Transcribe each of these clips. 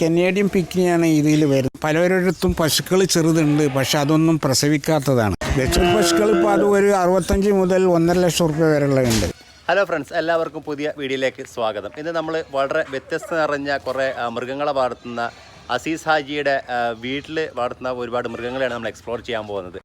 Canadian പിഗ്മിയാണ് ഇതിൽ വരുന്നത്. പലരിടത്തും പശുക്കൾ ചെറുതുണ്ട്, പക്ഷെ അതൊന്നും പ്രസവിക്കാത്തതാണ്. വെച്ചൂർ പശുക്കൾ ഇപ്പോൾ അത് ഒരു 65 മുതൽ 1.5 ലക്ഷം റുപ്യ വരെയുള്ളതുണ്ട്. ഹലോ ഫ്രണ്ട്സ്, എല്ലാവർക്കും പുതിയ വീഡിയോയിലേക്ക് സ്വാഗതം. ഇന്ന് നമ്മൾ വളരെ വ്യത്യസ്ത നിറഞ്ഞ കുറേ മൃഗങ്ങളെ വളർത്തുന്ന അസീസ് ഹാജിയുടെ വീട്ടിൽ വളർത്തുന്ന ഒരുപാട് മൃഗങ്ങളെയാണ് നമ്മൾ എക്സ്പ്ലോർ ചെയ്യാൻ പോകുന്നത്.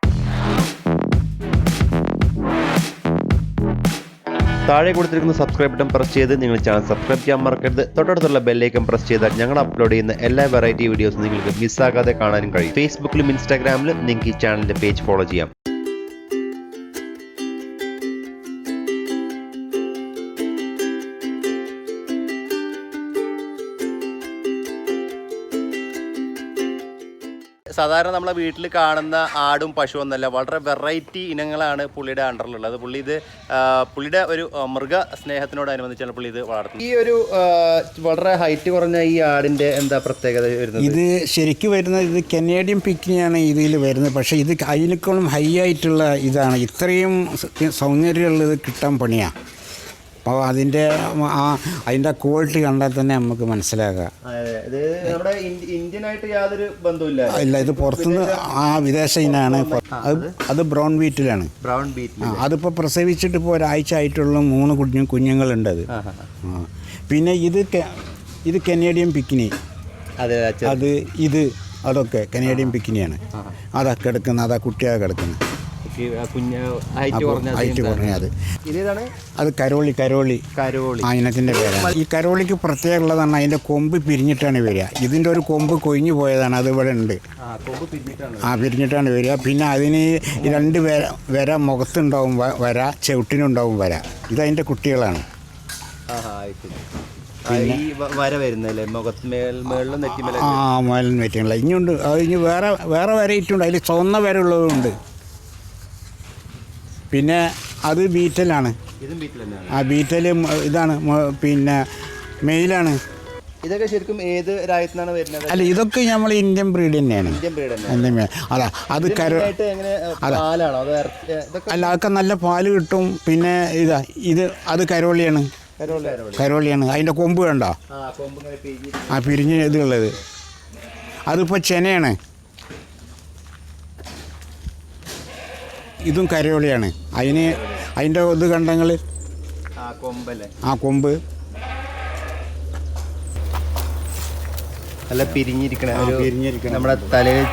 താഴെ കൊടുത്തിരിക്കുന്ന സബ്സ്ക്രൈബ് ബട്ടൺ പ്രസ് ചെയ്ത് നിങ്ങൾ ചാനൽ സബ്സ്ക്രൈബ് ചെയ്യാൻ മറക്കരുത്. തൊട്ടടുത്തുള്ള ബെല്ലൈക്കൺ പ്രസ് ചെയ്താൽ ഞങ്ങൾ അപ്ലോഡ് ചെയ്യുന്ന എല്ലാ വെറൈറ്റി വീഡിയോസും നിങ്ങൾക്ക് മിസ്സാകാതെ കാണാനും കഴിയും. ഫേസ്ബുക്കിലും ഇൻസ്റ്റാഗ്രാമിലും നിങ്ങൾക്ക് ഈ ചാനലിൻ്റെ പേജ് ഫോളോ ചെയ്യാം. സാധാരണ നമ്മളെ വീട്ടിൽ കാണുന്ന ആടും പശു എന്നല്ല, വളരെ വെറൈറ്റി ഇനങ്ങളാണ് പുള്ളിയുടെ അണ്ടറിലുള്ളത്. പുള്ളിയുടെ ഒരു മൃഗ സ്നേഹത്തിനോടനുബന്ധിച്ചാണ് പുള്ളി ഇത് വളർത്തുന്നത്. ഈ ഒരു വളരെ ഹൈറ്റ് കുറഞ്ഞ ഈ ആടിൻ്റെ എന്താ പ്രത്യേകത വരുന്നത്? ഇത് ശരിക്കും വരുന്നത് ഇത് കനേഡിയൻ പിഗ്മിയാണ് ഇതിൽ വരുന്നത്. പക്ഷേ ഇത് അതിനേക്കാളും ഹൈ ആയിട്ടുള്ള ഇതാണ്. ഇത്രയും സൗന്ദര്യമുള്ളത് കിട്ടാൻ പണിയാണ്. അപ്പോൾ അതിൻ്റെ ക്വാളിറ്റി കണ്ടാൽ തന്നെ നമുക്ക് മനസ്സിലാക്കാം. ഇന്ത്യനായിട്ട് യാതൊരു ബന്ധമില്ല. ഇല്ല, ഇത് പുറത്തുനിന്ന് വിദേശ ഇനാണ്. അത് ബ്രൗൺ ബീറ്റിലാണ്. അതിപ്പോൾ പ്രസവിച്ചിട്ട് ഇപ്പോൾ ഒരാഴ്ച ആയിട്ടുള്ള 3 കുഞ്ഞുങ്ങളുണ്ട്. പിന്നെ ഇത് കനേഡിയൻ പിഗ്മി. അതൊക്കെ കനേഡിയൻ പിഗ്മിയാണ്. അതാ കിടക്കുന്നത്, അതാ കുട്ടിയാണ് കിടക്കുന്നത്. അത് കരോളി ഇനത്തിൻ്റെ പേരാണ്. ഈ കരോളിക്ക് പ്രത്യേകം ഉള്ളതാണ്, അതിൻ്റെ കൊമ്പ് പിരിഞ്ഞിട്ടാണ് വരിക. ഇതിൻ്റെ ഒരു കൊമ്പ് കൊഴിഞ്ഞു പോയതാണ്, അത് ഇവിടെ ഉണ്ട്. പിരിഞ്ഞിട്ടാണ് വരിക. പിന്നെ അതിന് 2 വര മുഖത്തുണ്ടാവും വര, ചെവിട്ടിനുണ്ടാവും വര. ഇതതിൻ്റെ കുട്ടികളാണ്. മേലും നെറ്റിയുള്ള ഇനിയുണ്ട്. ഇനി വേറെ വരയിട്ടുണ്ട്. അതിൽ ചുവന്ന വര ഉള്ളതുണ്ട്. പിന്നെ അത് ബീറ്റലാണ്. ബീറ്റൽ ഇതാണ്, പിന്നെ മെയിലാണ്. ഇതൊക്കെ ശരിക്കും ഏത് രാജ്യത്താണ് വരുന്നത്? അല്ല, ഇതൊക്കെ നമ്മൾ ഇന്ത്യൻ ബ്രീഡ് തന്നെയാണ്. അതാ അത് അല്ല, അതൊക്കെ നല്ല പാല് കിട്ടും. പിന്നെ അത് കരോളിയാണ്. അതിൻ്റെ കൊമ്പ് കണ്ടോ, പിരിഞ്ഞ് ഇതുള്ളത്. അതിപ്പോൾ ചെനയാണ്. ഇതും കരോളിയാണ്. അതിൻ്റെ ഇത് കണ്ടങ്ങൾ കൊമ്പ് നല്ല പിരിഞ്ഞിരിക്കണ നമ്മുടെ തലയിൽ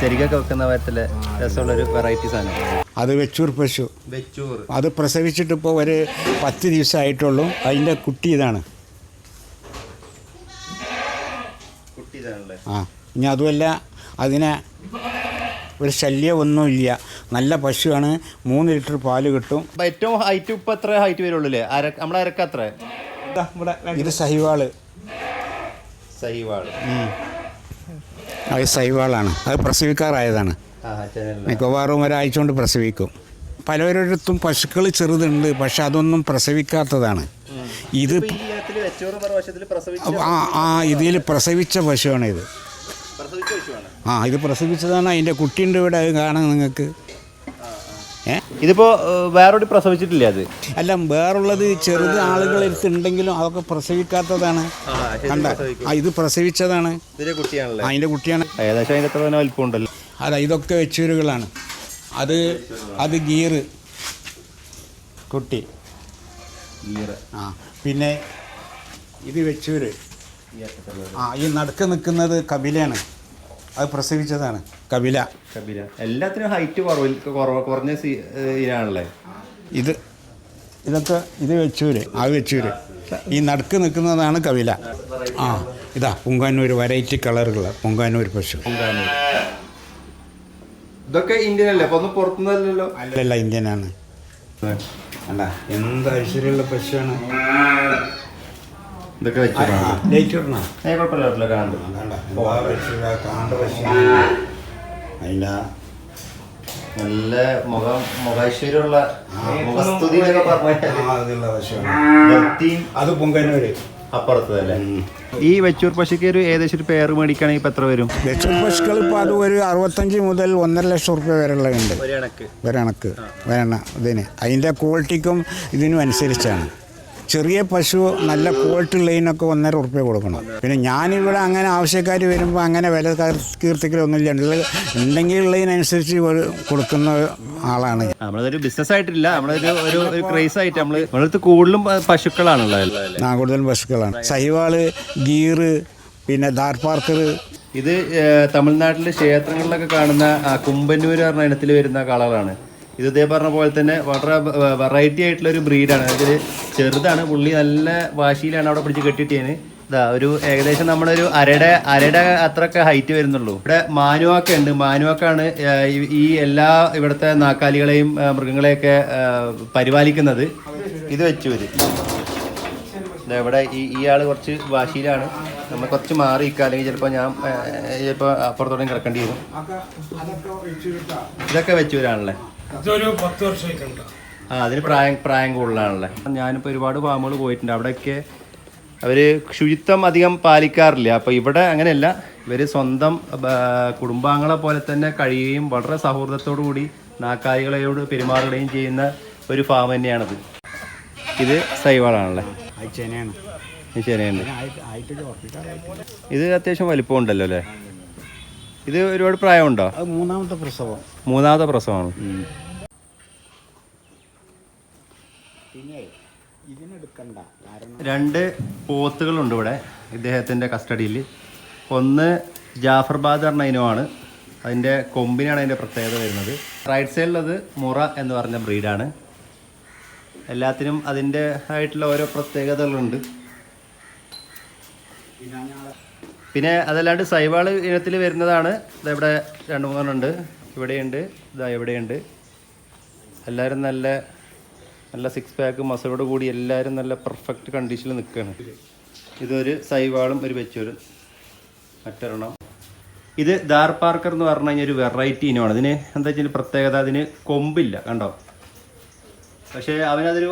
ചെരികൊക്കെ വെക്കുന്ന തരത്തില് രസമുള്ളൊരു വെറൈറ്റി സാധനം. അത് വെച്ചൂർ പശു. അത് പ്രസവിച്ചിട്ട് ഇപ്പോൾ ഒരു 10 ദിവസമായിട്ടുള്ളൂ. അതിൻ്റെ കുട്ടി ഇതാണ്. ഇനി അതുമല്ല, അതിനെ ഒരു ശല്യമൊന്നുമില്ല. നല്ല പശുവാണ്. 3 ലിറ്റർ പാല് കിട്ടും. ഏറ്റവും ഹൈറ്റ് ഇപ്പം എത്ര ഹൈറ്റ് വരുള്ളൂ അല്ലേ? നമ്മുടെ അരക്ക് അത്ര. ഇത് സഹിവാള്. അത് സഹിവാളാണ്. അത് പ്രസവിക്കാറായതാണ്. മിക്കവാറും ഒരാഴ്ച കൊണ്ട് പ്രസവിക്കും. പലരിടത്തും പശുക്കൾ ചെറുതുണ്ട്, പക്ഷെ അതൊന്നും പ്രസവിക്കാത്തതാണ്. ഇതിൽ പ്രസവിച്ച പശുവാണ് ഇത്. ഇത് പ്രസവിച്ചതാണ്. അതിൻ്റെ കുട്ടിയുണ്ട് ഇവിടെ, അത് കാണാം നിങ്ങൾക്ക്. ഇതിപ്പോൾ വേറൊരു പ്രസവിച്ചിട്ടില്ല. അത് അല്ല, വേറുള്ളത് ചെറുത് ആളുകളെടുത്തുണ്ടെങ്കിലും അതൊക്കെ പ്രസവിക്കാത്തതാണ്. ഇത് പ്രസവിച്ചതാണ്. അതിൻ്റെ കുട്ടിയാണ്. ഏകദേശം അതിൻ്റെ അത്ര തന്നെ വലിപ്പമുണ്ടല്ലോ. ഇതൊക്കെ വെച്ചൂരുകളാണ്. അത് ഗീറ് കുട്ടി. പിന്നെ ഇത് വെച്ചൂര്. ഈ നടുക്ക് നിൽക്കുന്നത് കപിലയാണ്. അത് പ്രസവിച്ചതാണ്. കപില. എല്ലാത്തിനും ഹൈറ്റ് കുറഞ്ഞ ഇനാണല്ലേ ഇതൊക്കെ. ഇത് വെച്ചൂര്. വെച്ചൂര്. ഈ നടുക്ക് നിൽക്കുന്നതാണ് കപില. ഇതാ പുങ്കാനൂർ. വെറൈറ്റി കളറുകൾ പുങ്കാനൂർ പശു. ഇതൊക്കെ ഇന്ത്യൻ അല്ലേ? പുറത്തുനിന്നല്ലോ? അല്ലല്ല, ഇന്ത്യനാണ്. അല്ല, എന്ത് ഐശ്വര്യമുള്ള പശുവാണ്. ഇതൊക്കെ നല്ല മുഖൈശ്വര്യമുള്ള അത് പൊങ്കന്നൂര് അപ്പുറത്ത് അല്ലേ? ഈ വെച്ചൂർ പശുക്ക് ഏകദേശം ഒരു പേര് മേടിക്കുകയാണെങ്കിൽ ഇപ്പം എത്ര വരും? വെച്ചൂർ പശുക്കൾ ഇപ്പോൾ അത് ഒരു 65 മുതൽ 1.5 ലക്ഷം റുപ്യ വരെയുള്ളതുണ്ട്. ഒരണക്ക് ഇതിന്. അതിൻ്റെ ക്വാളിറ്റിക്കും ഇതിനും അനുസരിച്ചാണ്. ചെറിയ പശു നല്ല ക്വാളിറ്റി ഉള്ളതിനൊക്കെ 1.5 ഉറുപ്പ്യ കൊടുക്കണം. പിന്നെ ഞാനിവിടെ അങ്ങനെ ആവശ്യക്കാർ വരുമ്പോൾ അങ്ങനെ വില കീർത്തിക്കലൊന്നുമില്ല, ഉണ്ടെങ്കിൽ ഉള്ളതിനനുസരിച്ച് കൊടുക്കുന്ന ആളാണ്. നമ്മളതൊരു ബിസിനസ് ആയിട്ടില്ല, നമ്മളൊരു ക്രേസ് ആയിട്ട് നമ്മളടുത്ത് കൂടുതലും പശുക്കളാണുള്ളത്. കൂടുതലും പശുക്കളാണ്. സഹിവാള്, ഗീർ, പിന്നെ ധാർപാർക്കർ. ഇത് തമിഴ്നാട്ടിലെ ക്ഷേത്രങ്ങളിലൊക്കെ കാണുന്ന കുമ്പന്നൂർ പറഞ്ഞ ഇനത്തിൽ വരുന്ന കളറാണ്. ഇത് ഇതേ പറഞ്ഞ പോലെ തന്നെ വളരെ വെറൈറ്റി ആയിട്ടുള്ള ഒരു ബ്രീഡാണ്. അതിൽ ചെറുതാണ്, പുള്ളി നല്ല വാശിയിലാണ് അവിടെ പിടിച്ച് കെട്ടിയിട്ടേന്. ഇതാ ഒരു ഏകദേശം നമ്മളൊരു അരയുടെ അത്രയൊക്കെ ഹൈറ്റ് വരുന്നുള്ളൂ. ഇവിടെ മാനുവാക്ക ഉണ്ട്. മാനുവാക്കാണ് ഈ എല്ലാ ഇവിടുത്തെ നാക്കാലികളെയും മൃഗങ്ങളെയൊക്കെ പരിപാലിക്കുന്നത്. ഇത് വെച്ചൂര് ഇവിടെ ഈ ആള് കുറച്ച് വാശിയിലാണ്. നമ്മൾ കുറച്ച് മാറി നിൽക്കുക, അല്ലെങ്കിൽ ചിലപ്പോൾ അപ്പുറത്തോടെ കിടക്കേണ്ടി വരും. ഇതൊക്കെ വെച്ചൂരാണല്ലേ? അതിന് പ്രായം കൂടുതലാണല്ലേ. ഞാനിപ്പോൾ ഒരുപാട് ഫാമുകൾ പോയിട്ടുണ്ട്. അവിടെയൊക്കെ അവർ ശുചിത്വം അധികം പാലിക്കാറില്ല. അപ്പോൾ ഇവിടെ അങ്ങനെയല്ല, ഇവർ സ്വന്തം കുടുംബാംഗങ്ങളെ പോലെ തന്നെ കഴിയുകയും വളരെ സൗഹൃദത്തോടു കൂടി നാക്കാലികളോട് പെരുമാറുകയും ചെയ്യുന്ന ഒരു ഫാം തന്നെയാണിത്. ഇത് സൈവാളാണല്ലേ? ശരിയാണ്. ഇത് അത്യാവശ്യം വലിപ്പമുണ്ടല്ലോ അല്ലേ? ഇത് ഒരുപാട് പ്രായമുണ്ടോ? മൂന്നാമത്തെ പ്രസവമാണ്. രണ്ട് പോത്തുകളുണ്ട് ഇവിടെ ഇദ്ദേഹത്തിൻ്റെ കസ്റ്റഡിയിൽ. ഒന്ന് ജാഫർബാദ് പറഞ്ഞ ഇനമാണ്. അതിൻ്റെ കൊമ്പിനാണ് അതിൻ്റെ പ്രത്യേകത വരുന്നത്. റൈറ്റ് സൈഡിലത് മുറ എന്ന് പറഞ്ഞ ബ്രീഡാണ്. എല്ലാത്തിനും അതിൻ്റെ ആയിട്ടുള്ള ഓരോ പ്രത്യേകതകളുണ്ട്. പിന്നെ അതല്ലാണ്ട് സൈവാള് ഇനത്തിൽ വരുന്നതാണ്. ഇതവിടെ 2-3 ഉണ്ട്. ഇവിടെയുണ്ട്, ഇതാ ഇവിടെയുണ്ട്. എല്ലാവരും നല്ല 6 പാക്ക് മസിലോട് കൂടി എല്ലാവരും നല്ല പെർഫെക്റ്റ് കണ്ടീഷനിൽ നിൽക്കുകയാണ്. ഇതൊരു സൈവാളും ഒരു വെച്ചൂരും. മറ്റൊരെണ്ണം ഇത് ധാർപാർക്കർ എന്ന് പറഞ്ഞു കഴിഞ്ഞാൽ ഒരു വെറൈറ്റി ഇനമാണ്. ഇതിന് എന്താ വെച്ചാൽ പ്രത്യേകത, അതിന് കൊമ്പില്ല, കണ്ടോ? പക്ഷേ അവനതൊരു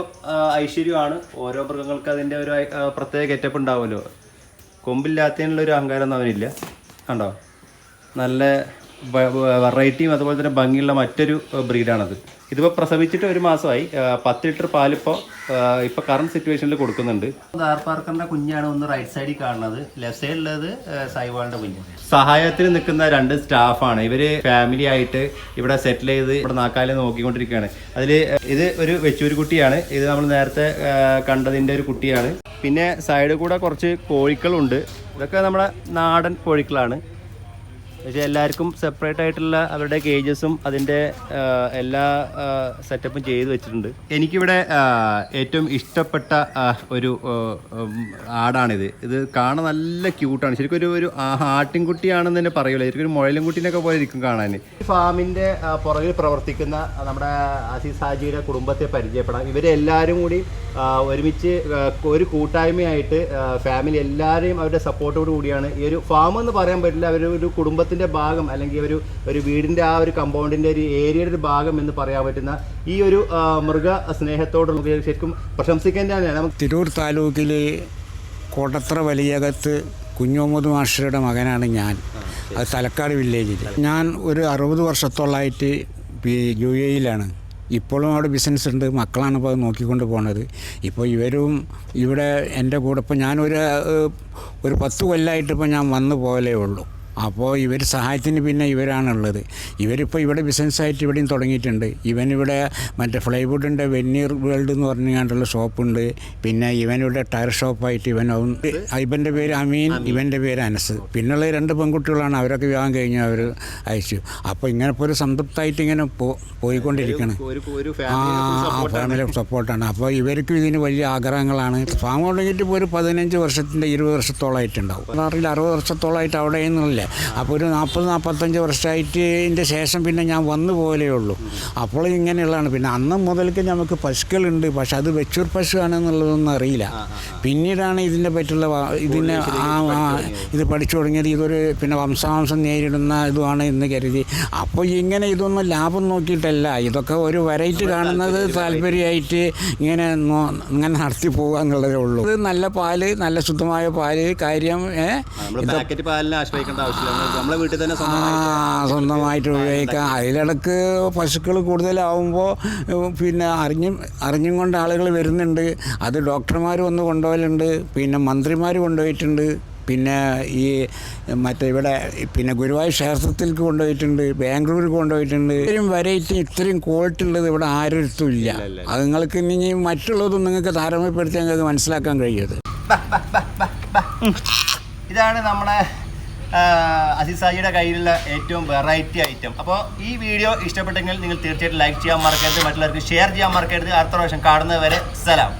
ഐശ്വര്യമാണ്. ഓരോ മൃഗങ്ങൾക്ക് അതിൻ്റെ ഒരു പ്രത്യേക ഗെറ്റപ്പ് ഉണ്ടാവുമല്ലോ. കൊമ്പില്ലാത്തതിനുള്ളൊരു അഹങ്കാരമൊന്നും അവനില്ല, കണ്ടോ? നല്ല വെറൈറ്റിയും അതുപോലെ തന്നെ ഭംഗിയുള്ള മറ്റൊരു ബ്രീഡാണത്. ഇതിപ്പോൾ പ്രസവിച്ചിട്ട് 1 മാസമായി. 10 ലിറ്റർ പാലിപ്പോൾ കറണ്ട് സിറ്റുവേഷനിൽ കൊടുക്കുന്നുണ്ട്. ധാർപാർക്കറിൻ്റെ കുഞ്ഞാണ് ഒന്ന് റൈറ്റ് സൈഡിൽ കാണുന്നത്. ലെഫ്റ്റ് സൈഡിലുള്ളത് സൈവാളിൻ്റെ കുഞ്ഞ്. സഹായത്തിന് നിൽക്കുന്ന 2 സ്റ്റാഫാണ്. ഇവർ ഫാമിലി ആയിട്ട് ഇവിടെ സെറ്റിൽ ചെയ്ത് ഇവിടെ നാക്കാലെ നോക്കിക്കൊണ്ടിരിക്കുകയാണ്. അതിൽ ഇത് ഒരു വെച്ചൂര് കുട്ടിയാണ്. ഇത് നമ്മൾ നേരത്തെ കണ്ടതിൻ്റെ ഒരു കുട്ടിയാണ്. പിന്നെ സൈഡിൽ കൂടെ കുറച്ച് കോഴിക്കളുണ്ട്. ഇതൊക്കെ നമ്മുടെ നാടൻ കോഴിക്കളാണ്. പക്ഷേ എല്ലാവർക്കും സെപ്പറേറ്റ് ആയിട്ടുള്ള അവരുടെ കേജസും അതിൻ്റെ എല്ലാ സെറ്റപ്പും ചെയ്ത് വെച്ചിട്ടുണ്ട്. എനിക്കിവിടെ ഏറ്റവും ഇഷ്ടപ്പെട്ട ഒരു ആടാണിത്. ഇത് കാണാൻ നല്ല ക്യൂട്ടാണ്. ശരിക്കും ഒരു ആട്ടിൻകുട്ടിയാണെന്ന് തന്നെ പറയുമല്ലോ. ശരിക്കും ഒരു മുയലും കുട്ടീനൊക്കെ പോലെ ഇരിക്കും കാണാൻ. ഫാമിൻ്റെ പുറകിൽ പ്രവർത്തിക്കുന്ന നമ്മുടെ അസീസ് ഹാജിയുടെ കുടുംബത്തെ പരിചയപ്പെടാം. ഇവരെല്ലാവരും കൂടി ഒരുമിച്ച് ഒരു കൂട്ടായ്മയായിട്ട് ഫാമിലി എല്ലാവരെയും അവരുടെ സപ്പോർട്ടോട് കൂടിയാണ് ഈ ഒരു ഫാം എന്ന് പറയാൻ പറ്റില്ല. അവരൊരു കുടുംബത്തിൻ്റെ ഭാഗം, അല്ലെങ്കിൽ ഒരു വീടിൻ്റെ ആ ഒരു കമ്പൗണ്ടിൻ്റെ ഒരു ഏരിയയുടെ ഒരു ഭാഗം എന്ന് പറയാൻ പറ്റുന്ന ഈ ഒരു മൃഗ സ്നേഹത്തോട് ശരിക്കും പ്രശംസിക്കേണ്ടതാണ്. തിരൂർ താലൂക്കിൽ കോട്ടത്ര വലിയകത്ത് കുഞ്ഞോമദ് മാസ്റ്ററുടെ മകനാണ് ഞാൻ. അത് തലക്കാട് വില്ലേജിൽ. ഞാൻ ഒരു 60 വർഷത്തോളമായിട്ട് UAE-ലാണ്. ഇപ്പോഴും അവിടെ ബിസിനസ് ഉണ്ട്. മക്കളാണ് ഇപ്പോൾ അത് നോക്കിക്കൊണ്ട് പോണത്. ഇപ്പോൾ ഇവരും ഇവിടെ എൻ്റെ കൂടെ ഇപ്പോൾ ഞാനൊരു 10 കൊല്ലമായിട്ട് ഇപ്പോൾ ഞാൻ വന്നു പോകലേ ഉള്ളൂ. അപ്പോൾ ഇവർ സഹായത്തിന് പിന്നെ ഇവരാണുള്ളത്. ഇവരിപ്പോൾ ഇവിടെ ബിസിനസ്സായിട്ട് ഇവിടെയും തുടങ്ങിയിട്ടുണ്ട്. ഇവനിവിടെ മറ്റേ ഫ്ലൈവുഡിൻ്റെ വെന്നീർ വേൾഡ് എന്ന് പറഞ്ഞുകൊണ്ടുള്ള ഷോപ്പുണ്ട്. പിന്നെ ഇവനിവിടെ ടയർ ഷോപ്പായിട്ട് ഇവൻ്റെ പേര് അമീൻ, ഇവൻ്റെ പേര് അനസ്. പിന്നെയുള്ള 2 പെൺകുട്ടികളാണ്. അവരൊക്കെ വിവാഹം കഴിഞ്ഞ് അവർ അയച്ചു. അപ്പോൾ ഇങ്ങനെ ഇപ്പോൾ ഒരു സംതൃപ്തമായിട്ട് ഇങ്ങനെ പോയിക്കൊണ്ടിരിക്കണം. ഫാമിലി സപ്പോർട്ടാണ്. അപ്പോൾ ഇവർക്കും ഇതിന് വലിയ ആഗ്രഹങ്ങളാണ്. ഫാം തുടങ്ങിയിട്ട് ഇപ്പോൾ ഒരു 15 വർഷത്തിൻ്റെ 20 വർഷത്തോളമായിട്ടുണ്ടാവും. 60 വർഷത്തോളമായിട്ട് അവിടെ നിന്നില്ല. അപ്പോൾ ഒരു 40-45 വർഷമായിട്ട് ഇതിൻ്റെ ശേഷം പിന്നെ ഞാൻ വന്നു പോലേ ഉള്ളൂ. അപ്പോൾ ഇങ്ങനെയുള്ളതാണ്. പിന്നെ അന്ന് മുതൽക്ക് നമുക്ക് പശുക്കളുണ്ട്. പക്ഷെ അത് വെച്ചൂർ പശുവാണെന്നുള്ളതൊന്നും അറിയില്ല. പിന്നീടാണ് ഇതിനെ പറ്റുള്ള ഇത് പഠിച്ചു തുടങ്ങിയത്. ഇതൊരു പിന്നെ വംശാംശം നേരിടുന്ന ഇതുമാണ് എന്ന് കരുതി. അപ്പോൾ ഇങ്ങനെ ഇതൊന്നും ലാഭം നോക്കിയിട്ടല്ല. ഇതൊക്കെ ഒരു വെറൈറ്റി കാണുന്നത് താല്പര്യമായിട്ട് ഇങ്ങനെ നടത്തി പോകുക എന്നുള്ളതേ ഉള്ളൂ. ഇത് നല്ല പാല്, നല്ല ശുദ്ധമായ പാല്. കാര്യം പാക്കറ്റ് പാലിനെ ആശ്രയിക്കേണ്ട നമ്മളെ വീട്ടിൽ തന്നെ സ്വന്തമായിട്ട് ഉപയോഗിക്കാം. അതിലിടക്ക് പശുക്കൾ കൂടുതലാവുമ്പോൾ പിന്നെ അറിഞ്ഞും കൊണ്ട് ആളുകൾ വരുന്നുണ്ട്. അത് ഡോക്ടർമാർ വന്ന് കൊണ്ടുപോകലുണ്ട്, പിന്നെ മന്ത്രിമാർ കൊണ്ടുപോയിട്ടുണ്ട്, പിന്നെ ഈ ഇവിടെ പിന്നെ ഗുരുവായൂർ ക്ഷേത്രത്തിലേക്ക് കൊണ്ടുപോയിട്ടുണ്ട്, ബാംഗ്ലൂർക്ക് കൊണ്ടുപോയിട്ടുണ്ട്. ഇത്രയും വെറൈറ്റി ഇത്രയും ക്വാളിറ്റി ഉള്ളത് ഇവിടെ ആരടുത്തും ഇല്ല. അത് നിങ്ങൾക്ക് ഇനി മറ്റുള്ളതും നിങ്ങൾക്ക് താരതമ്യപ്പെടുത്തി നിങ്ങൾക്ക് മനസ്സിലാക്കാൻ കഴിയുന്നത്. ഇതാണ് നമ്മുടെ അസീസ് ഹാജിയുടെ കയ്യിലുള്ള ഏറ്റവും വെറൈറ്റി ഐറ്റം. അപ്പോൾ ഈ വീഡിയോ ഇഷ്ടപ്പെട്ടെങ്കിൽ നിങ്ങൾ തീർച്ചയായിട്ടും ലൈക്ക് ചെയ്യാൻ മറക്കരുത്, മറ്റുള്ളവർക്ക് ഷെയർ ചെയ്യാൻ മറക്കരുത്. അടുത്ത പ്രാവശ്യം കാണുന്നത് വരെ സലാം.